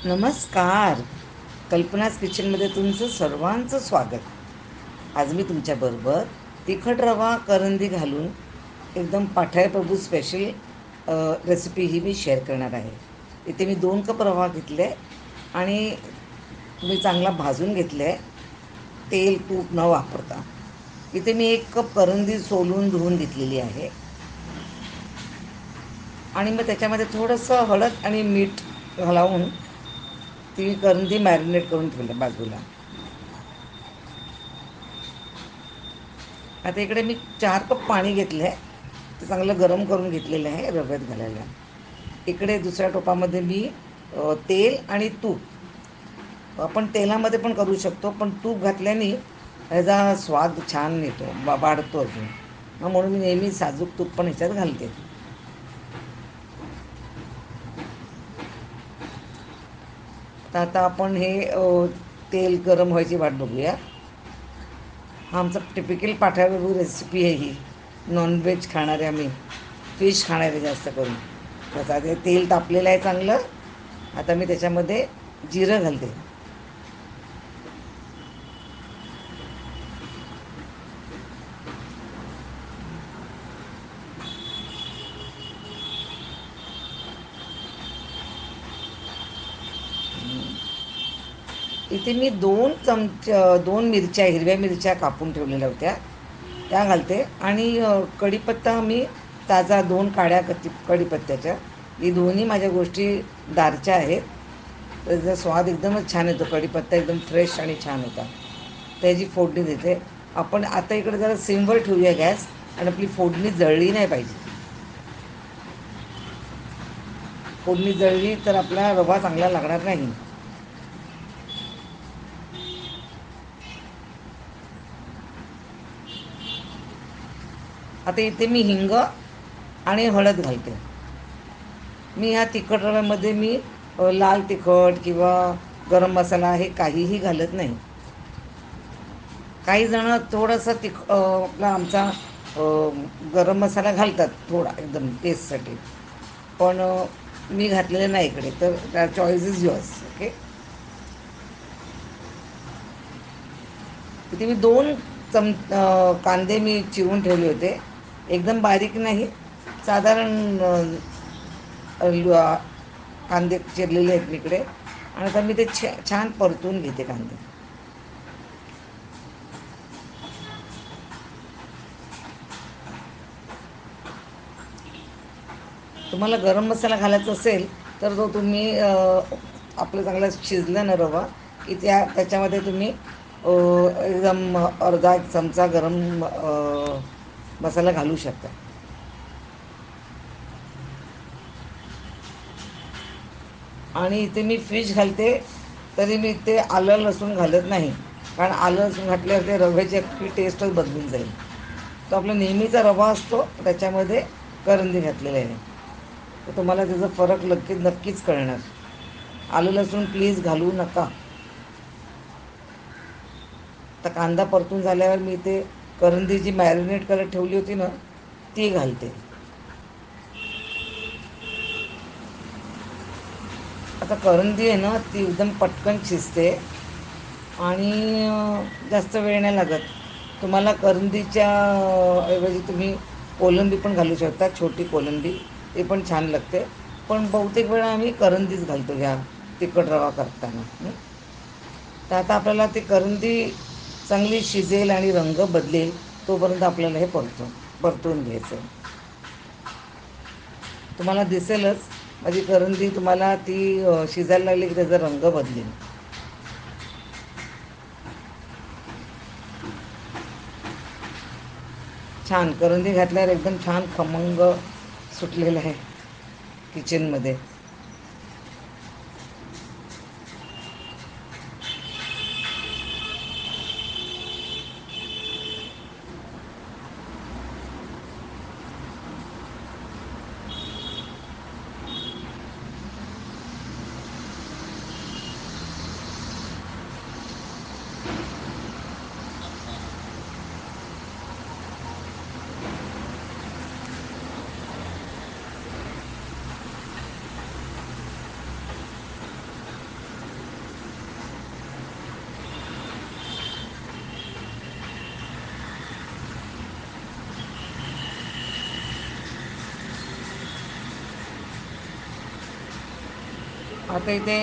नमस्कार. कल्पनाच किचनमध्ये तुमचं सर्वांचं स्वागत. आज मी तुमच्याबरोबर तिखट रवा करंदी घालून एकदम पाठाय प्रभू स्पेशल रेसिपी ही मी शेअर करणार आहे. इथे मी 2 कप रवा घेतले आणि मी चांगला भाजून घेतले आहे, तेल तूप न वापरता. इथे मी 1 कप करंदी सोलून धुवून घेतलेली आहे आणि मग त्याच्यामध्ये थोडंसं हळद आणि मीठ घालून ती करंदी मॅरिनेट करून ठेवलं बाजूला. आता इकडे मी 4 कप पाणी घेतलं आहे, ते चांगलं गरम करून घेतलेलं आहे रव्यात घालायला. इकडे दुसऱ्या टोपामध्ये मी तेल आणि तूप, आपण तेलामध्ये पण करू शकतो, पण तूप घातल्याने ह्याचा स्वाद छान येतो, वाढतो अजून. म्हणून मी नेहमी साजूक तूप पण ह्याच्यात घालते. तर आता आपण हे तेल गरम व्हायची वाट बघूया. हा आमचा टिपिकल पाठाळू रेसिपी आहे ही. नॉनव्हेज खाणारे आम्ही, फिश खाणारे जास्त करून. आता ते तेल तापलेलं आहे चांगलं. आता मी त्याच्यामध्ये जिरं घालते. इथे मी 2 मिरच्या, हिरव्या मिरच्या कापून ठेवलेल्या होत्या, त्या घालते. आणि कढीपत्ता मी ताजा 2 काड्या कढीपत्त्याच्या. ही दोन्ही माझ्या गोष्टी दारच्या आहेत. त्याचा स्वाद एकदमच छान येतो, कढीपत्ता एकदम फ्रेश आणि छान होता. त्याची फोडणी देते. आपण आता इकडे जरा सिमवर ठेवूया गॅस, आणि आपली फोडणी जळली नाही पाहिजे. फोडणी जळली तर आपला रवा चांगला लागणार नाही. आता इथे मी हिंग आणि हळद घालते. मी ह्या तिखट रव्यामध्ये मी लाल तिखट किंवा गरम मसाला हे काहीही घालत नाही. काही जण थोडंसं आपला आमचा गरम मसाला घालतात थोडा, एकदम टेस्टसाठी. पण मी घातलेलं नाही इकडे, तर चॉईस इज युअर्स. ओके. इथे मी 2 कांदे मी चिरून ठेवले होते, एकदम बारीक नाही, साधारण कांदे चिरलेले आहेत मी इकडे. आणि आता मी ते छान परतून घेते कांदे. तुम्हाला गरम मसाला घालायचा असेल तर तो तुम्ही आपलं चांगला शिजला ना रवा की त्याच्यामध्ये तुम्ही एकदम अर्धा 1 चमचा गरम मसाला घालू शकता. आणि इथे मी फिश घालते, तरी मी इथे आलं लसूण घालत नाही, कारण आलं लसूण घातल्यावर ते रव्याची अख्खी टेस्टच बदलून जाईल. तो आपला नेहमीचा रवा असतो, त्याच्यामध्ये करंदी घातलेली आहे, तर तुम्हाला त्याचा फरक नक्कीच कळणार. आलं लसूण प्लीज घालू नका. तर कांदा परतून झाल्यावर मी ते करंदी जी मॅरिनेट करत ठेवली होती ना, ती घालते. आता करंदी आहे ना, ती एकदम पटकन शिजते आणि जास्त वेळ नाही लागत. तुम्हाला करंदीच्या ऐवजी तुम्ही कोलंबी पण घालू शकता, छोटी कोलंबी, ते पण छान लागते. पण बहुतेक वेळा आम्ही करंदीच घालतो ह्या तिखट रवा करताना. तर आता आपल्याला ती करंदी चांगली शिजेल आणि रंग बदलेल तोपर्यंत आपल्याला हे परतून घ्यायचं. तुम्हाला दिसेलच माझी करंदी, तुम्हाला ती शिजायला लागली की त्याचा रंग बदलेल. छान करंदी घातल्यावर एकदम छान खमंग सुटलेलं आहे किचनमध्ये. आता इथे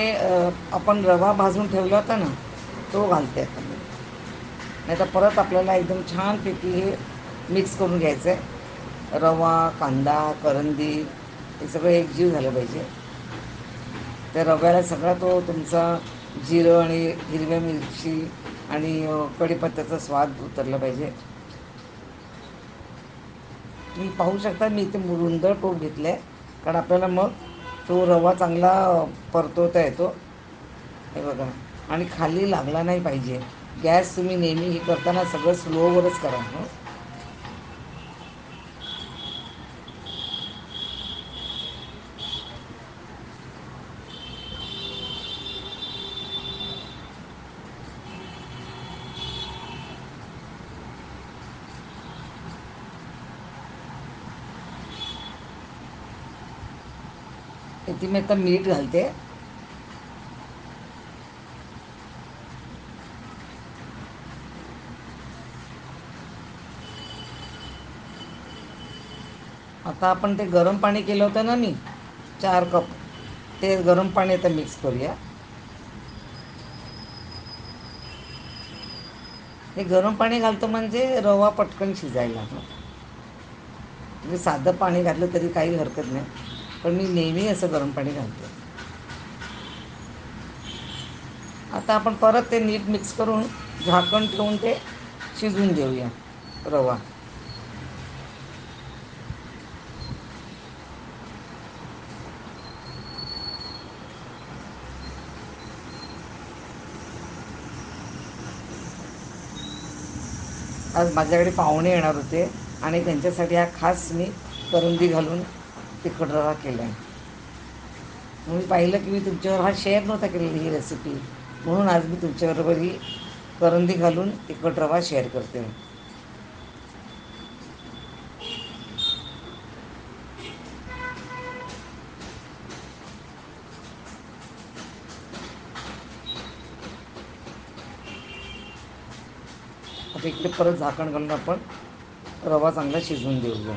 आपण रवा भाजून ठेवला होता ना, तो घालते आता मी. नाही तर परत आपल्याला एकदम छानपैकी हे मिक्स करून घ्यायचं आहे. रवा, कांदा, करंदी हे सगळं एकजीव झालं पाहिजे. त्या रव्याला सगळा तो तुमचा जिरं आणि हिरव्या मिरची आणि कढीपत्त्याचा स्वाद उतरला पाहिजे. तुम्ही पाहू शकता मी इथे रुंद टोप घेतलं आहे, कारण आपल्याला मग तो रवा चांगला परतवता येतो. हे बघा, आणि खाली लागला नाही पाहिजे. गॅस तुम्ही नेहमी हे करताना सगळं स्लोवरच करा. हं. इथे मी आता मीठ घालते. आता आपण ते गरम पाणी केलं होतं ना मी, 4 कप, ते गरम पाणी आता मिक्स करूया. हे गरम पाणी घालतो म्हणजे रवा पटकन शिजायला. म्हणजे साधं पाणी घातलं तरी काही हरकत नाही, पण मी नेहमी असं गरम पाणी घालते. आता आपण परत ते नीट मिक्स करून झाकण ठेवून ते शिजवून घेऊया रवा. आज माझ्याकडे पाहुणे येणार होते आणि त्यांच्यासाठी हा खास मी करंदी घालून तिखट रवा केला आहे. मी पाहिलं की मी तुमच्यावर हा शेअर नव्हता केलेली ही रेसिपी, म्हणून आज मी तुमच्याबरोबर ही करंदी घालून तिखट रवा शेअर करते. आता इकडे परत झाकण घालून आपण रवा चांगला शिजवून देऊया.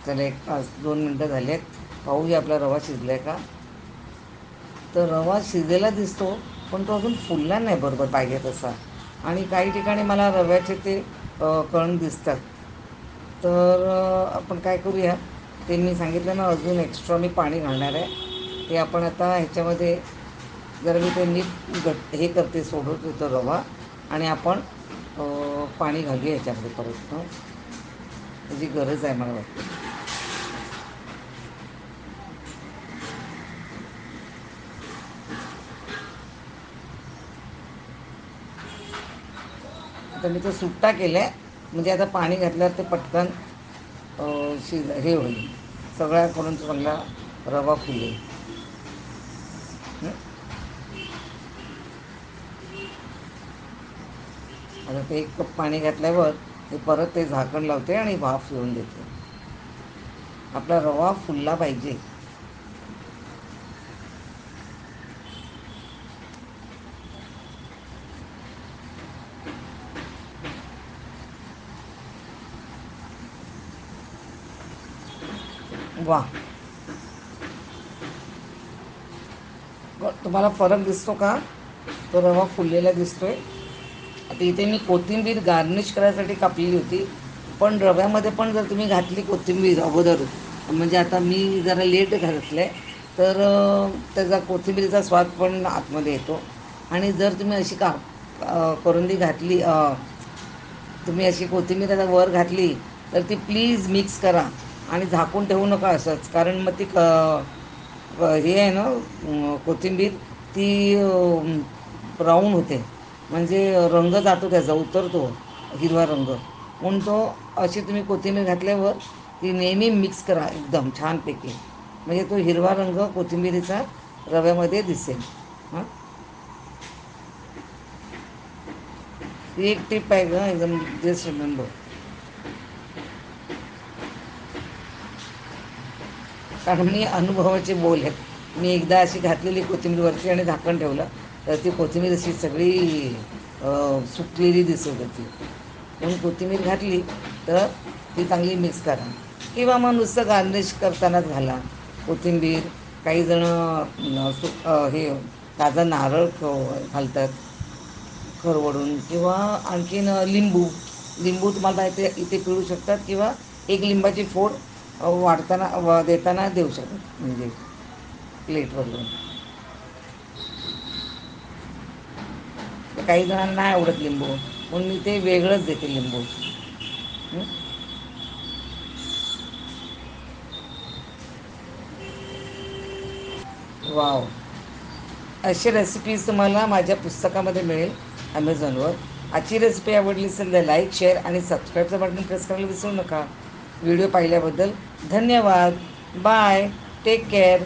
त्याला 1-2 मिनटं झाले आहेत. पाहूया आपला रवा शिजला आहे का. तर रवा शिजलेला दिसतो, पण तो अजून फुलला नाही बरोबर पाहिजे तसा. आणि काही ठिकाणी मला रव्याचे ते कण दिसतात. तर आपण काय करूया, ते मी सांगितलं ना, अजून एक्स्ट्रा मी पाणी घालणार आहे. ते आपण आता ह्याच्यामध्ये जरा मी ते नीट हे करते, सोडत येतो रवा, आणि आपण पाणी घालूया ह्याच्यामध्ये परत. त्याची गरज आहे मला वाटते. आता मी तो सुट्टा केला आहे, म्हणजे आता पाणी घातल्यावर ते पटकन हे होईल, सगळ्याकडून चांगला रवा फुलेल. हं? आता ते 1 कप पाणी घातल्यावर ते परत ते झाकण लावते आणि वाफ येऊन देते. आपला रवा फुलला पाहिजे. वा, तुम्हाला फरक दिसतो का? तो रवा फुललेला दिसतोय. आता इथे मी कोथिंबीर गार्निश करायसाठी कापलेली होती, पण रव्यामध्ये पण जर तुम्ही घातली कोथिंबीर अगोदर, म्हणजे आता मी जरा लेट घातलं आहे, तर त्याचा कोथिंबीरीचा स्वाद पण आतमध्ये येतो. आणि जर तुम्ही अशी करुंदी घातली, तुम्ही अशी कोथिंबीर आता वर घातली, तर ती प्लीज मिक्स करा आणि झाकून ठेवू नका असंच, कारण मग ती हे आहे ना, कोथिंबीर ती ब्राऊन होते, म्हणजे रंग जातो त्याचा, उतरतो हिरवा रंग. म्हणून तो अशी तुम्ही कोथिंबीर घातल्यावर ती नेहमी मिक्स करा एकदम छानपैकी, म्हणजे तो हिरवा रंग कोथिंबीरीचा रव्यामध्ये दिसेल. हां, ती एक टिप आहे गं, एकदम जस्ट रिमेंबर. कारण मी अनुभवाचे बोल आहेत. मी एकदा अशी घातलेली कोथिंबीरवरती आणि झाकण ठेवलं, तर ती कोथिंबीर अशी सगळी सुकलेली दिसत होती. म्हणून कोथिंबीर घातली तर ती चांगली मिक्स करा, किंवा मग नुसतं गार्निश करतानाच घाला कोथिंबीर. काही जण हे ताजा नारळ घालतात खरवडून, किंवा आणखीन लिंबू तुम्हाला इथे पिळू शकतात, किंवा एक लिंबाची फोड वाढताना देताना देऊ शकतात, म्हणजे प्लेटवर घेऊन. काही जणांना नाही आवडत लिंबू, म्हणून मी ते वेगळंच देते लिंबू. हं? वाव. अशी रेसिपीज तुम्हाला माझ्या पुस्तकामध्ये मिळेल ॲमेझॉनवर. आजची रेसिपी आवडली असेल तर लाईक, शेअर आणि सबस्क्राईबचं बटन प्रेस करायला विसरू नका. व्हिडिओ पाहिल्याबद्दल धन्यवाद. बाय. Take care.